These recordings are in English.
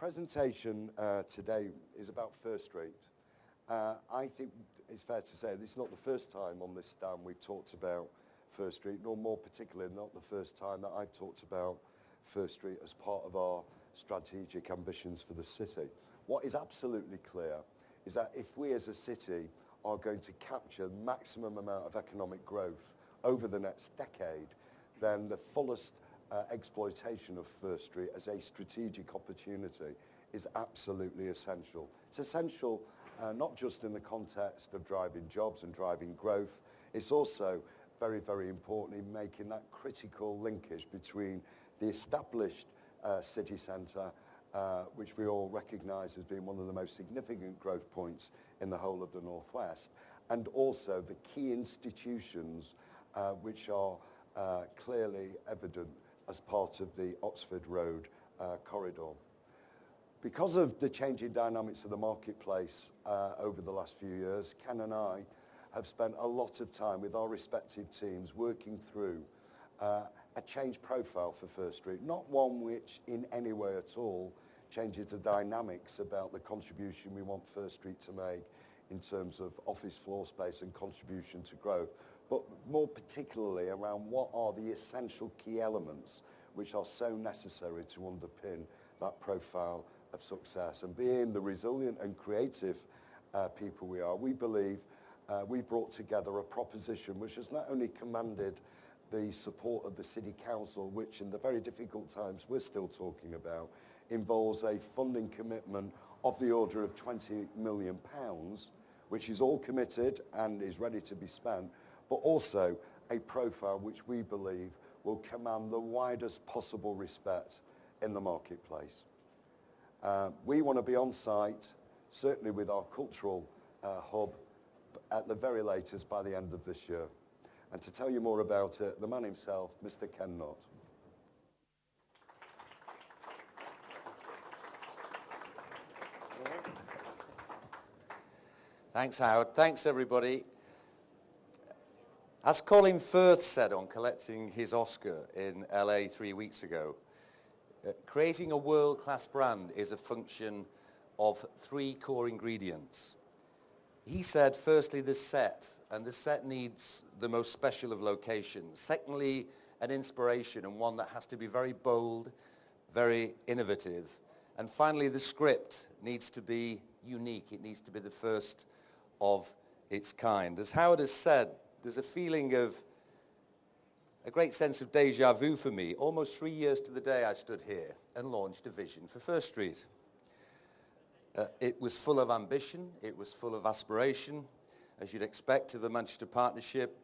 presentation today is about First Street. I think it's fair to say this is not the first time on this stand we've talked about First Street, nor more particularly not the first time that I've talked about First Street as part of our strategic ambitions for the city. What is absolutely clear is that if we as a city are going to capture maximum amount of economic growth over the next decade, then the fullest exploitation of First Street as a strategic opportunity is absolutely essential. It's essential not just in the context of driving jobs and driving growth, it's also very, very important in making that critical linkage between the established city centre, which we all recognise as being one of the most significant growth points in the whole of the Northwest, and also the key institutions which are clearly evident as part of the Oxford Road corridor. Because of the changing dynamics of the marketplace over the last few years, Ken and I have spent a lot of time with our respective teams working through a change profile for First Street, not one which in any way at all changes the dynamics about the contribution we want First Street to make in terms of office floor space and contribution to growth, but more particularly around what are the essential key elements which are so necessary to underpin that profile of success. And being the resilient and creative people we are, we believe we brought together a proposition which has not only commanded the support of the City Council, which in the very difficult times we're still talking about, involves a funding commitment of the order of £20 million, which is all committed and is ready to be spent, but also a profile which we believe will command the widest possible respect in the marketplace. We want to be on site, certainly with our cultural hub, at the very latest by the end of this year. And to tell you more about it, the man himself, Mr. Ken Knott. Thanks, Howard. Thanks, everybody. As Colin Firth said on collecting his Oscar in LA 3 weeks ago, creating a world-class brand is a function of 3 core ingredients. He said, firstly, the set, and the set needs the most special of locations. Secondly, an inspiration, and one that has to be very bold, very innovative. And finally, the script needs to be unique. It needs to be the first of its kind. As Howard has said, there's a feeling of a great sense of déjà vu for me. Almost 3 years to the day I stood here and launched a vision for First Street. It was full of ambition, it was full of aspiration, as you'd expect of a Manchester partnership.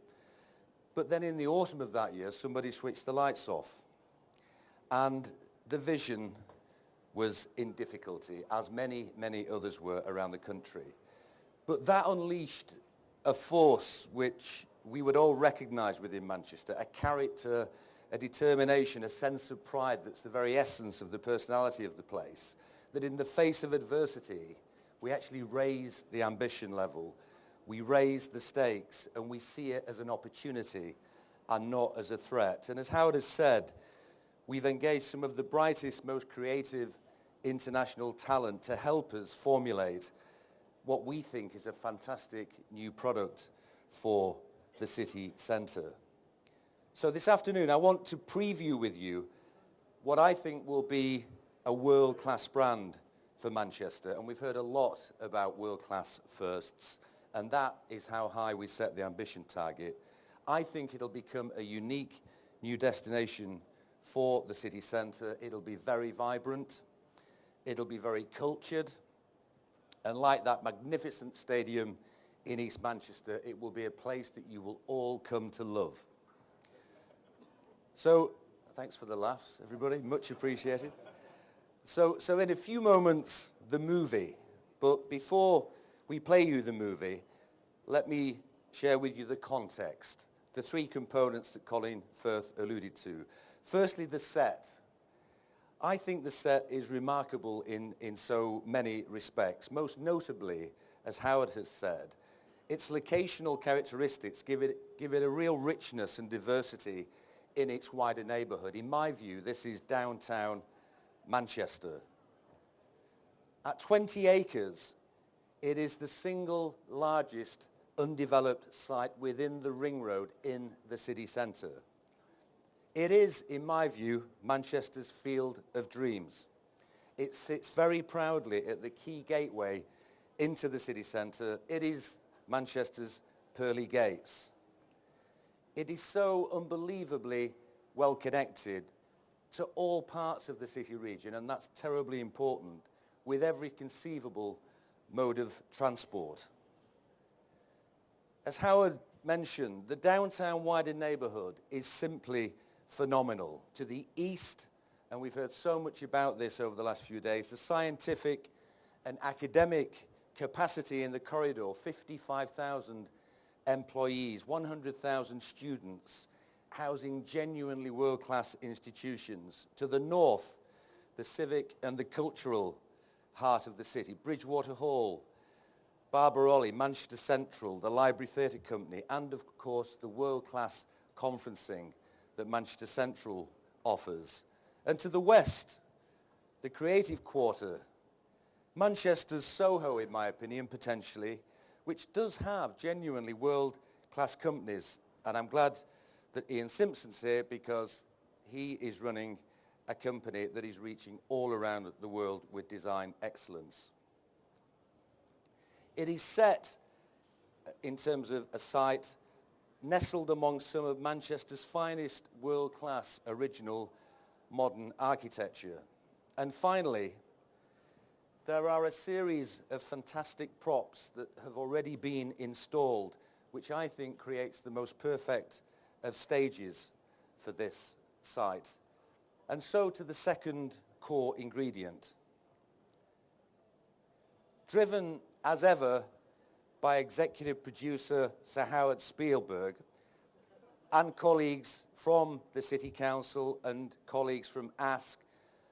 But then in the autumn of that year, somebody switched the lights off. And the vision was in difficulty, as many, many others were around the country. But that unleashed a force which we would all recognise within Manchester, a character, a determination, a sense of pride that's the very essence of the personality of the place, that in the face of adversity, we actually raise the ambition level, we raise the stakes, and we see it as an opportunity and not as a threat. And as Howard has said, we've engaged some of the brightest, most creative international talent to help us formulate what we think is a fantastic new product for the city centre. So this afternoon, I want to preview with you what I think will be a world-class brand for Manchester. And we've heard a lot about world-class firsts, and that is how high we set the ambition target. I think it'll become a unique new destination for the city centre. It'll be very vibrant, it'll be very cultured, and like that magnificent stadium in East Manchester, it will be a place that you will all come to love. So, thanks for the laughs, everybody, much appreciated. So in a few moments, the movie. But before we play you the movie, let me share with you the context, the 3 components that Colin Firth alluded to. Firstly, the set. I think the set is remarkable in so many respects. Most notably, as Howard has said, its locational characteristics give it a real richness and diversity in its wider neighbourhood. In my view, this is downtown Manchester. At 20 acres, it is the single largest undeveloped site within the ring road in the city centre. It is, in my view, Manchester's field of dreams. It sits very proudly at the key gateway into the city centre. It is Manchester's pearly gates. It is so unbelievably well connected to all parts of the city region, and that's terribly important, with every conceivable mode of transport. As Howard mentioned, the downtown wider neighbourhood is simply phenomenal. To the east, and we've heard so much about this over the last few days, the scientific and academic capacity in the corridor, 55,000 employees, 100,000 students, housing genuinely world-class institutions. To the north, the civic and the cultural heart of the city, Bridgewater Hall, Barbarolli, Manchester Central, the Library Theatre Company, and of course the world-class conferencing that Manchester Central offers. And to the west, the creative quarter, Manchester's Soho, in my opinion, potentially, which does have genuinely world-class companies. And I'm glad that Ian Simpson's here because he is running a company that is reaching all around the world with design excellence. It is set, in terms of a site, nestled among some of Manchester's finest world-class original modern architecture. And finally, there are a series of fantastic props that have already been installed, which I think creates the most perfect of stages for this site. And so to the second core ingredient. Driven as ever by executive producer Sir Howard Spielberg and colleagues from the City Council and colleagues from Ask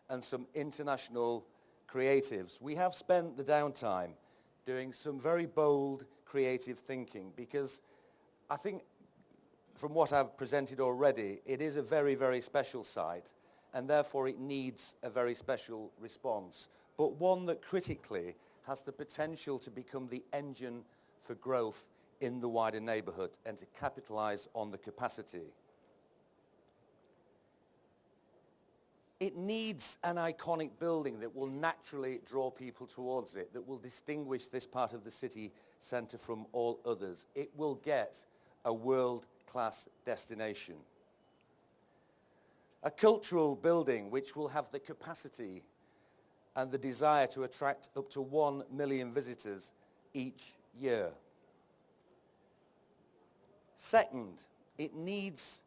and some international creatives, we have spent the downtime doing some very bold creative thinking, because I think from what I've presented already, it is a very, very special site, and therefore it needs a very special response, but one that critically has the potential to become the engine for growth in the wider neighbourhood and to capitalise on the capacity. It needs an iconic building that will naturally draw people towards it, that will distinguish this part of the city centre from all others. It will get a world-class destination. A cultural building which will have the capacity and the desire to attract up to 1 million visitors each year. Second, it needs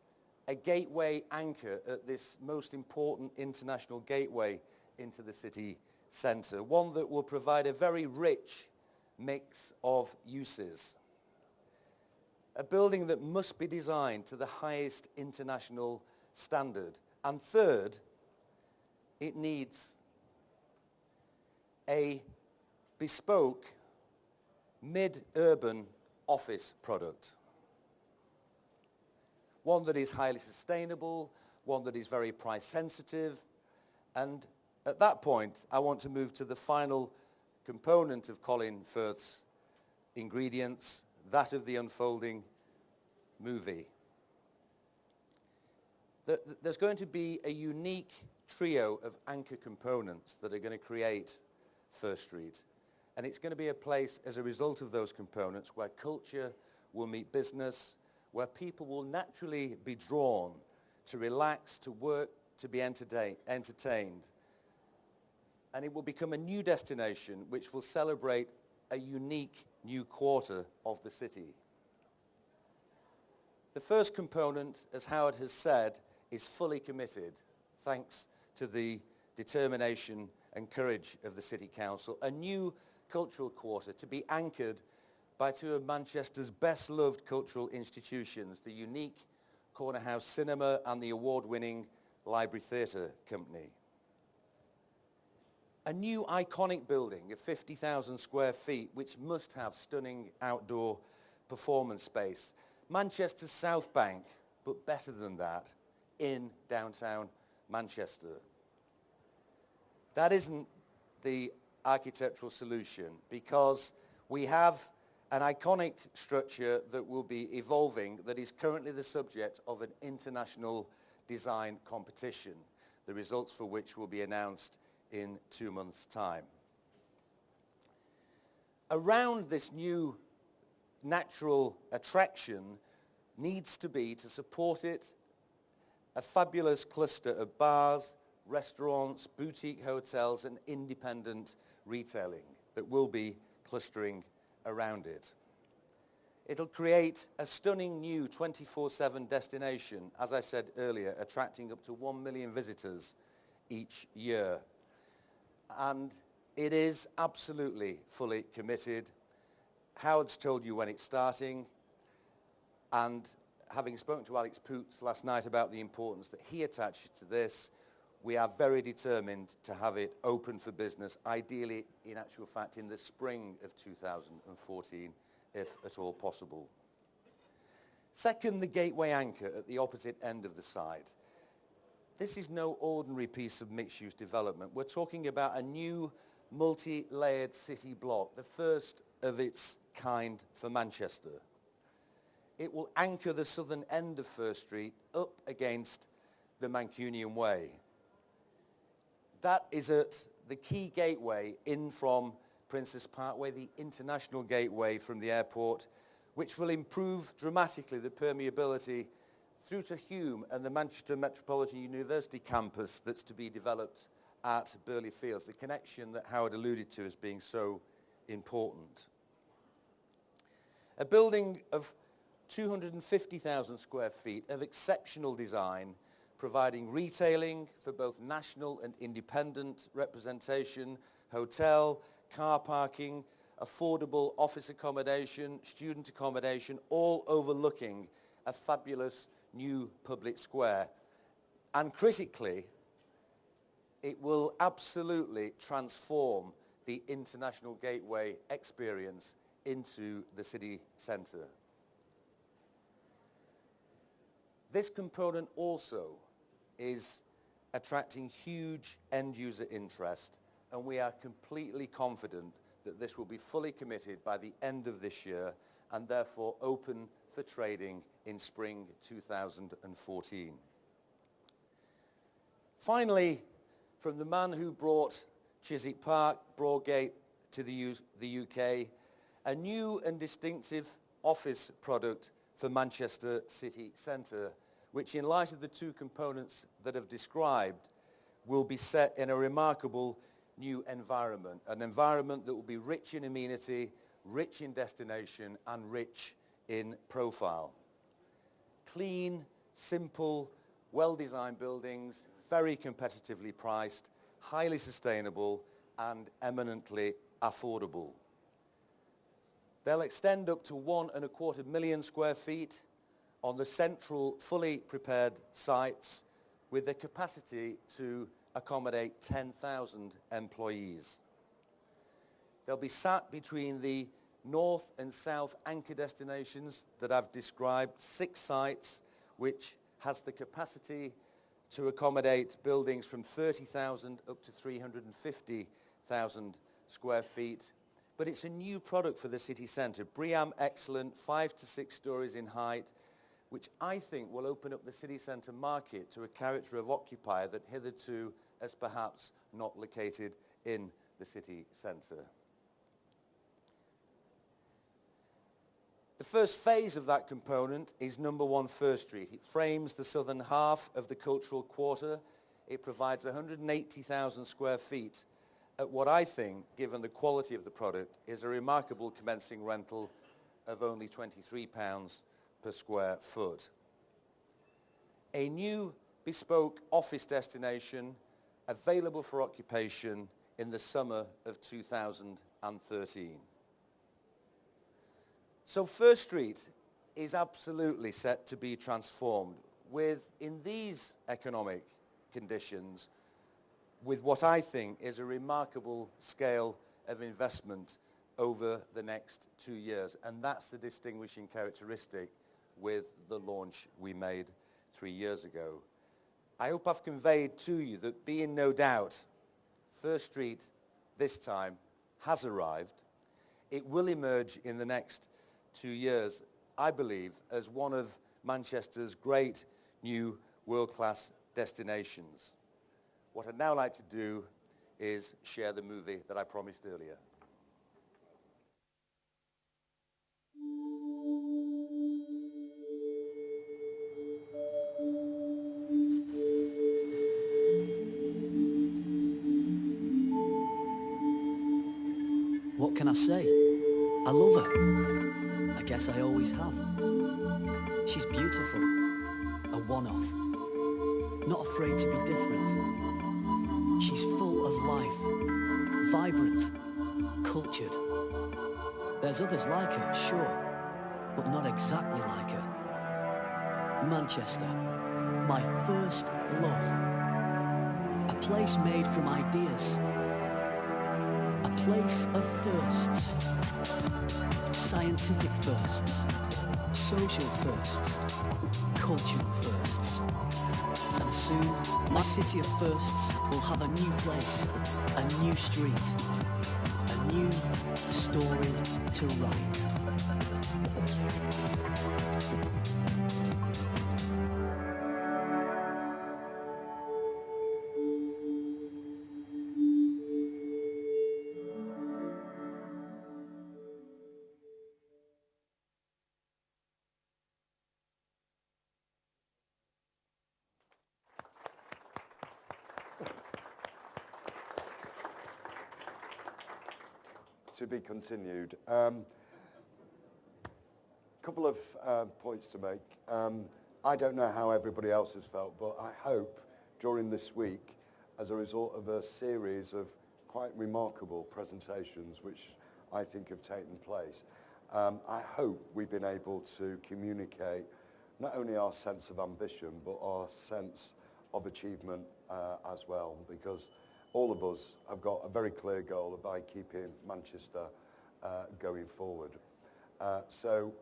a gateway anchor at this most important international gateway into the city centre, one that will provide a very rich mix of uses. A building that must be designed to the highest international standard. And third, it needs a bespoke mid-urban office product. One that is highly sustainable, one that is very price sensitive. And at that point, I want to move to the final component of Colin Firth's ingredients, that of the unfolding movie. There's going to be a unique trio of anchor components that are going to create First Street. And it's going to be a place, as a result of those components, where culture will meet business, where people will naturally be drawn to relax, to work, to be entertained. And it will become a new destination which will celebrate a unique new quarter of the city. The first component, as Howard has said, is fully committed, thanks to the determination and courage of the City Council. A new cultural quarter to be anchored by two of Manchester's best-loved cultural institutions, the unique Corner House Cinema and the award-winning Library Theatre Company. A new iconic building of 50,000 square feet, which must have stunning outdoor performance space. Manchester's South Bank, but better than that, in downtown Manchester. That isn't the architectural solution because we have an iconic structure that will be evolving that is currently the subject of an international design competition, the results for which will be announced in 2 months' time. Around this new natural attraction needs to be, to support it, a fabulous cluster of bars, restaurants, boutique hotels and independent retailing that will be clustering around it. It'll create a stunning new 24/7 destination, as I said earlier, attracting up to 1 million visitors each year. And it is absolutely fully committed. Howard's told you when it's starting, and having spoken to Alex Poots last night about the importance that he attaches to this, we are very determined to have it open for business, ideally, in actual fact, in the spring of 2014, if at all possible. Second, the gateway anchor at the opposite end of the site. This is no ordinary piece of mixed-use development. We're talking about a new multi-layered city block, the first of its kind for Manchester. It will anchor the southern end of First Street up against the Mancunian Way. That is at the key gateway in from Princess Parkway, the international gateway from the airport, which will improve dramatically the permeability through to Hume and the Manchester Metropolitan University campus that's to be developed at Burley Fields, the connection that Howard alluded to as being so important. A building of 250,000 square feet of exceptional design, providing retailing for both national and independent representation, hotel, car parking, affordable office accommodation, student accommodation, all overlooking a fabulous new public square. And critically, it will absolutely transform the International Gateway experience into the city centre. This component also is attracting huge end-user interest, and we are completely confident that this will be fully committed by the end of this year and therefore open for trading in spring 2014. Finally, from the man who brought Chiswick Park, Broadgate to the UK, a new and distinctive office product for Manchester city centre, which in light of the two components that I've described, will be set in a remarkable new environment, an environment that will be rich in amenity, rich in destination, and rich in profile. Clean, simple, well-designed buildings, very competitively priced, highly sustainable, and eminently affordable. They'll extend up to 1.25 million square feet on the central, fully prepared sites with the capacity to accommodate 10,000 employees. They'll be sat between the north and south anchor destinations that I've described, 6 sites, which has the capacity to accommodate buildings from 30,000 up to 350,000 square feet. But it's a new product for the city centre, BREEAM excellent, 5 to 6 stories in height, which I think will open up the city centre market to a character of occupier that hitherto has perhaps not located in the city centre. The first phase of that component is number 1 First Street. It frames the southern half of the cultural quarter. It provides 180,000 square feet at what I think, given the quality of the product, is a remarkable commencing rental of only £23 per square foot. A new bespoke office destination available for occupation in the summer of 2013. So First Street is absolutely set to be transformed with, in these economic conditions, with what I think is a remarkable scale of investment over the next 2 years. And that's the distinguishing characteristic with the launch we made 3 years ago. I hope I've conveyed to you that, be in no doubt, First Street, this time has arrived. It will emerge in the next 2 years, I believe, as one of Manchester's great new world-class destinations. What I'd now like to do is share the movie that I promised earlier. What can I say? I love her. I guess I always have. She's beautiful. A one-off. Not afraid to be different. She's full of life. Vibrant. Cultured. There's others like her, sure, but not exactly like her. Manchester. My first love. A place made from ideas. A place of firsts. Scientific firsts. Social firsts. Cultural firsts. And soon, my city of firsts will have a new place, a new street, a new story to write. To be continued. Couple of points to make. I don't know how everybody else has felt, but I hope during this week, as a result of a series of quite remarkable presentations which I think have taken place, I hope we've been able to communicate not only our sense of ambition, but our sense of achievement as well, because all of us have got a very clear goal by keeping Manchester going forward. So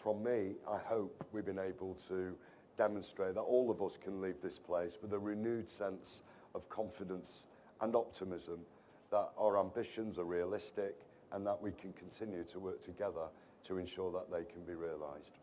from me, I hope we've been able to demonstrate that all of us can leave this place with a renewed sense of confidence and optimism that our ambitions are realistic and that we can continue to work together to ensure that they can be realised.